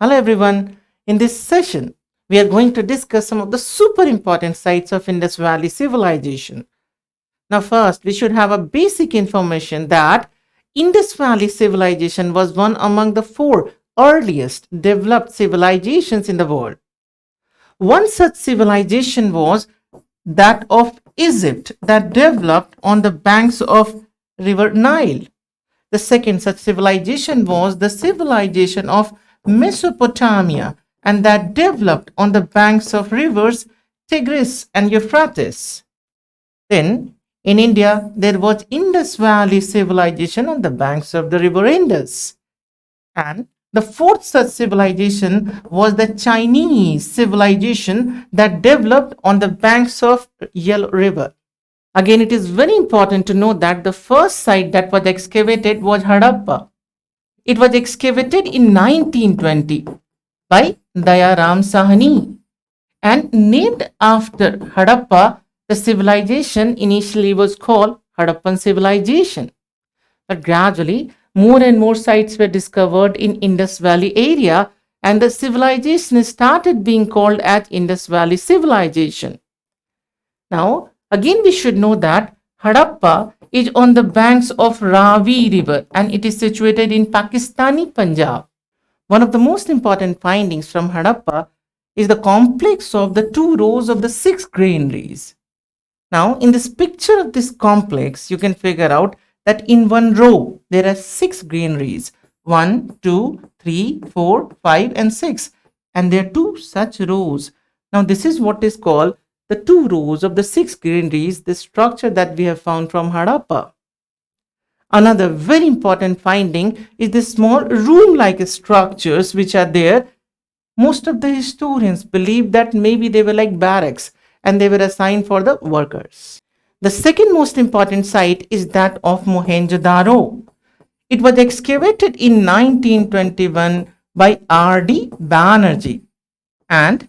Hello everyone. In this session, we are going to discuss some of the super important sites of Indus Valley civilization. Now, first, we should have a basic information that Indus Valley civilization was one among the four earliest developed civilizations in the world. One such civilization was that of Egypt that developed on the banks of River Nile. The second such civilization was the civilization of Mesopotamia and that developed on the banks of rivers Tigris and Euphrates. Then, in India, there was Indus Valley civilization on the banks of the river Indus. And the fourth such civilization was the Chinese civilization that developed on the banks of Yellow River. Again, it is very important to note that the first site that was excavated was Harappa. It was excavated in 1920 by Dayaram Sahni and named after Harappa. The civilization initially was called Harappan civilization, but gradually more and more sites were discovered in Indus Valley area and the civilization started being called as Indus Valley civilization. Now, again we should know that Harappa is on the banks of Ravi river and it is situated in Pakistani Punjab. One of the most important findings from Harappa is the complex of the two rows of the six granaries. Now, in this picture of this complex, you can figure out that in one row there are six granaries 1, 2, 3, 4, 5, and 6, and there are two such rows. Now, this is what is called the two rows of the six granaries, the structure that we have found from Harappa. Another very important finding is the small room-like structures which are there. Most of the historians believe that maybe they were like barracks and they were assigned for the workers. The second most important site is that of Mohenjo-daro. It was excavated in 1921 by R.D. Banerjee, and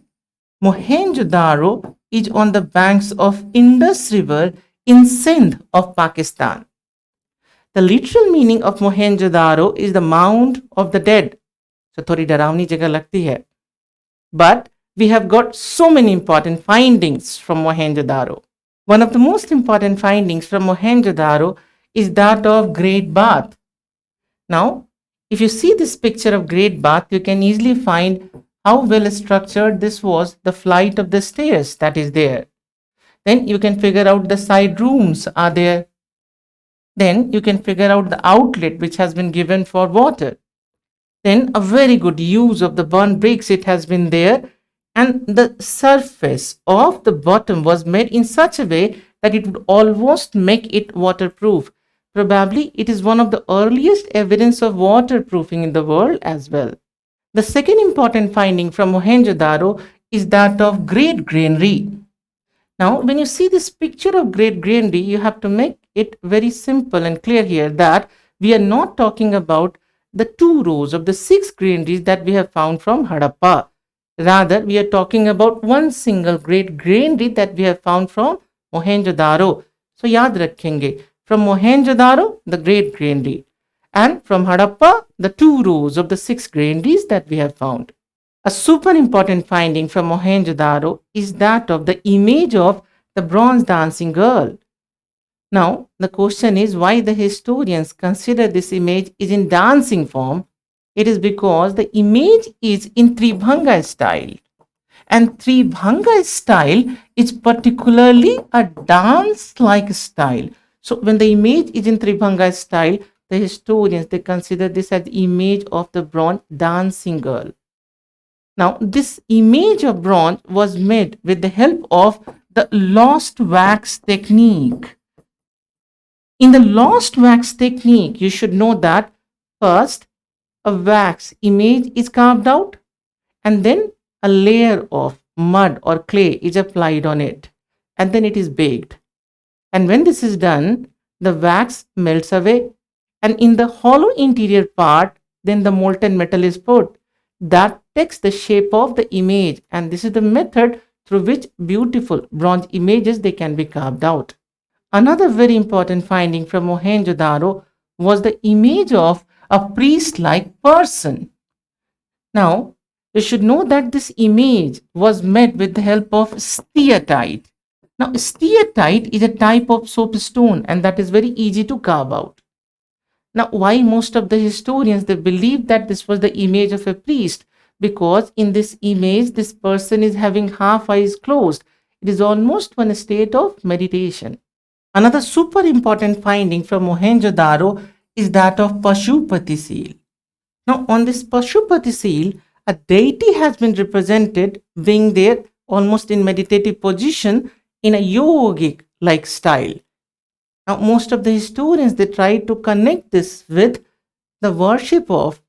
Mohenjo-daro is on the banks of Indus River in Sindh of Pakistan. The literal meaning of Mohenjo-daro is the mound of the dead. So थोड़ी डरावनी जगह लगती है. But we have got so many important findings from Mohenjo-daro. One of the most important findings from Mohenjo-daro is that of Great Bath. Now, if you see this picture of Great Bath, you can easily find how well structured this was, the flight of the stairs that is there. Then you can figure out the side rooms are there. Then you can figure out the outlet which has been given for water. Then a very good use of the burnt bricks, it has been there, and the surface of the bottom was made in such a way that it would almost make it waterproof. Probably it is one of the earliest evidence of waterproofing in the world as well. The second important finding from Mohenjo-daro is that of Great Granary. Now, when you see this picture of Great Granary, you have to make it very simple and clear here that we are not talking about the two rows of the six granaries that we have found from Harappa. Rather, we are talking about one single great granary that we have found from Mohenjo-daro. So, yaad rakhenge. From Mohenjo-daro, the great granary. And from Harappa, the two rows of the six granaries that we have found. A super important finding from Mohenjo-daro is that of the image of the bronze dancing girl. Now, the question is why the historians consider this image is in dancing form. It is because the image is in Tribhanga style. And Tribhanga style is particularly a dance-like style. So, when the image is in Tribhanga style, the historians, they consider this as the image of the bronze dancing girl. Now, this image of bronze was made with the help of the lost wax technique. In the lost wax technique, you should know that first, a wax image is carved out and then a layer of mud or clay is applied on it and then it is baked. And when this is done, the wax melts away and in the hollow interior part, then the molten metal is put. That takes the shape of the image, and this is the method through which beautiful bronze images they can be carved out. Another very important finding from Mohenjo-daro was the image of a priest-like person. Now, You should know that this image was made with the help of steatite. Now, steatite is a type of soapstone and that is very easy to carve out. Now, why most of the historians they believe that this was the image of a priest? Because in this image, this person is having half eyes closed. It is almost one state of meditation. Another super important finding from Mohenjo-daro is that of Pashupati seal. Now, on this Pashupati seal, a deity has been represented being there almost in meditative position in a yogic like style. Now, most of the historians they try to connect this with the worship of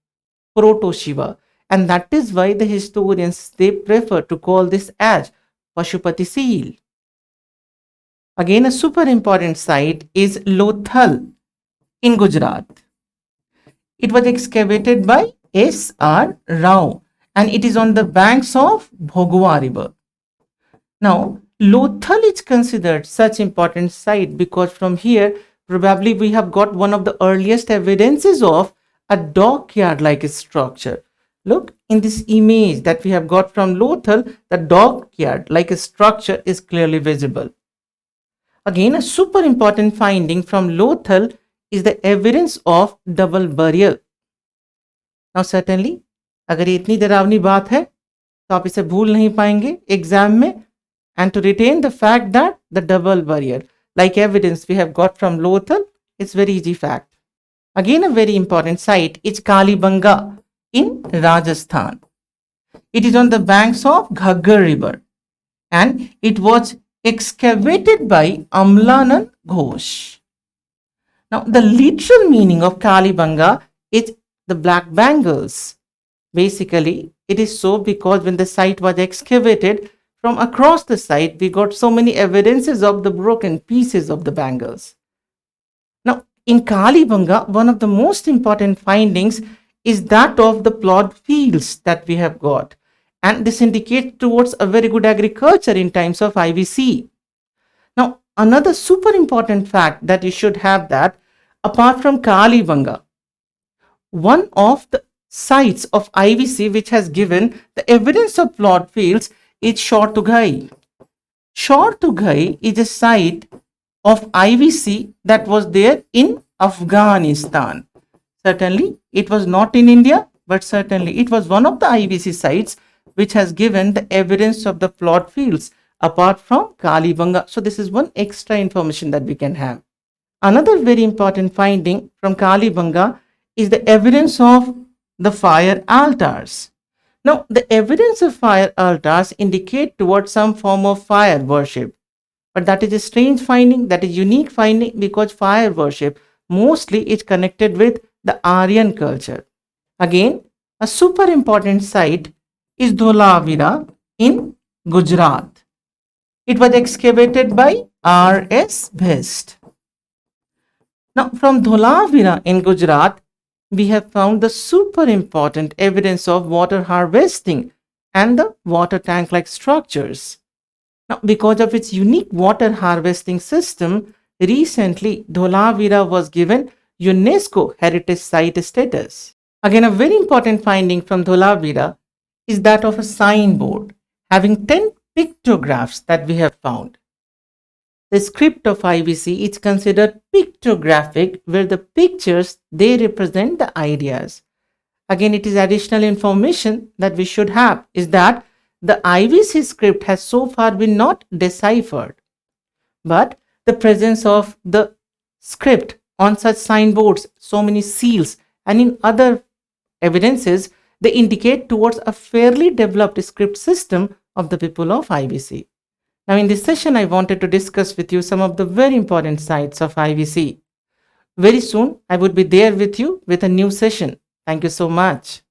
Proto Shiva, and that is why the historians they prefer to call this as Pashupati seal. Again, a super important site is Lothal in Gujarat. It was excavated by S.R. Rao and it is on the banks of Bhogwa River. Now, Lothal is considered such important site because from here probably we have got one of the earliest evidences of a dockyard like structure. Look, in this image that we have got from Lothal, the dockyard like a structure is clearly visible. Again, a super important finding from Lothal is the evidence of double burial. Now certainly, अगर ये इतनी डरावनी बात है तो आप इसे भूल नहीं पाएंगे एग्जाम में. And to retain the fact that the double burial, like evidence we have got from Lothal, it's very easy fact. Again, a very important site is Kalibanga in Rajasthan. It is on the banks of Ghaggar River and it was excavated by Amlanand Ghosh. Now, the literal meaning of Kalibanga is the black bangles. Basically, it is so because when the site was excavated, from across the site, we got so many evidences of the broken pieces of the bangles. Now, in Kalibanga, one of the most important findings is that of the plowed fields that we have got. And this indicates towards a very good agriculture in times of IVC. Now, another super important fact that you should have that, apart from Kalibanga, one of the sites of IVC which has given the evidence of plowed fields is Shortughai. Shortughai is a site of IVC that was there in Afghanistan. Certainly, it was not in India, but certainly it was one of the IVC sites which has given the evidence of the plowed fields apart from Kalibanga. So this is one extra information that we can have. Another very important finding from Kalibanga is the evidence of the fire altars. Now, the evidence of fire altars indicate towards some form of fire worship. But that is a strange finding, that is unique finding because fire worship mostly is connected with the Aryan culture. Again, a super important site is Dholavira in Gujarat. It was excavated by R.S. Best. Now, from Dholavira in Gujarat, we have found the super important evidence of water harvesting and the water tank-like structures. Now, because of its unique water harvesting system, recently Dholavira was given UNESCO Heritage Site status. Again, a very important finding from Dholavira is that of a signboard having 10 pictographs that we have found. The script of IVC is considered pictographic, where the pictures they represent the ideas. Again, it is additional information that we should have is that the IVC script has so far been not deciphered, but the presence of the script on such signboards, so many seals, and in other evidences, they indicate towards a fairly developed script system of the people of IVC. Now, in this session, I wanted to discuss with you some of the very important sites of IVC. Very soon, I would be there with you with a new session. Thank you so much.